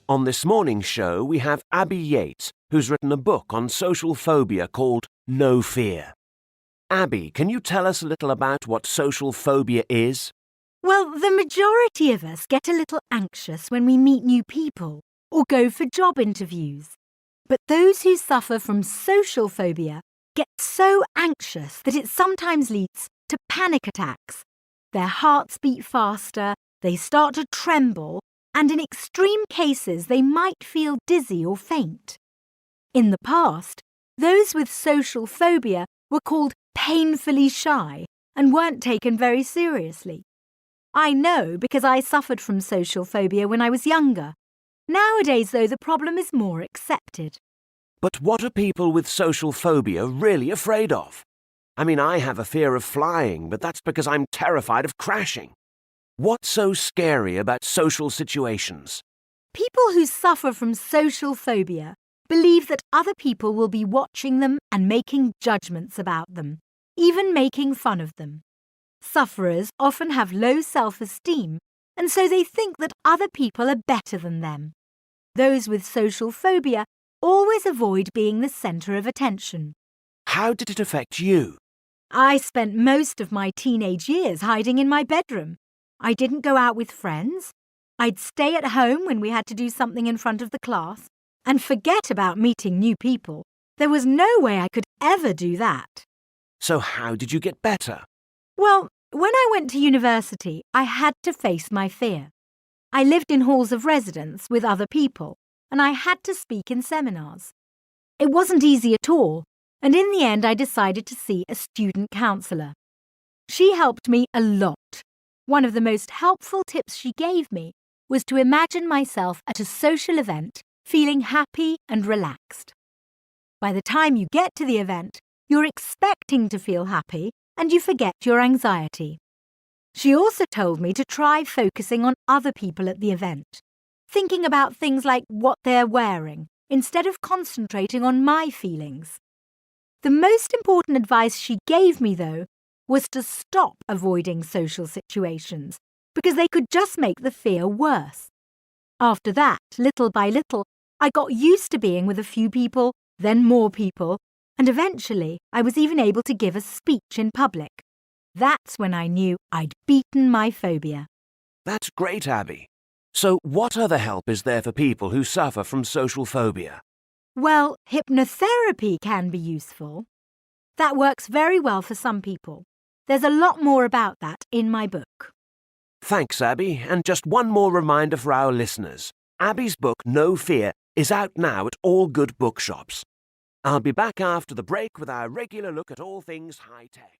On this morning's show, we have Abby Yates, who's written a book on social phobia called No Fear. Abby, can you tell us a little about what social phobia is? Well, the majority of us get a little anxious when we meet new people or go for job interviews. But those who suffer from social phobia get so anxious that it sometimes leads to panic attacks. Their hearts beat faster, they start to tremble, and in extreme cases they might feel dizzy or faint. In the past, those with social phobia were called painfully shy and weren't taken very seriously. I know because I suffered from social phobia when I was younger. Nowadays, though, the problem is more accepted. But what are people with social phobia really afraid of? I mean, I have a fear of flying, but that's because I'm terrified of crashing. What's so scary about social situations? People who suffer from social phobia believe that other people will be watching them and making judgments about them, even making fun of them. Sufferers often have low self-esteem, and so they think that other people are better than them. Those with social phobia always avoid being the centre of attention. How did it affect you? I spent most of my teenage years hiding in my bedroom. I didn't go out with friends. I'd stay at home when we had to do something in front of the class and forget about meeting new people. There was no way I could ever do that. So how did you get better? Well, when I went to university, I had to face my fear. I lived in halls of residence with other people, and I had to speak in seminars. It wasn't easy at all, and in the end I decided to see a student counsellor. She helped me a lot. One of the most helpful tips she gave me was to imagine myself at a social event feeling happy and relaxed. By the time you get to the event, you're expecting to feel happy and you forget your anxiety. She also told me to try focusing on other people at the event, thinking about things like what they're wearing instead of concentrating on my feelings. The most important advice she gave me, though, was to stop avoiding social situations because they could just make the fear worse. After that, little by little, I got used to being with a few people, then more people, and eventually I was even able to give a speech in public. That's when I knew I'd beaten my phobia. That's great, Abby. So what other help is there for people who suffer from social phobia? Well, hypnotherapy can be useful. That works very well for some people. There's a lot more about that in my book. Thanks, Abby, and just one more reminder for our listeners. Abby's book, No Fear, is out now at all good bookshops. I'll be back after the break with our regular look at all things high-tech.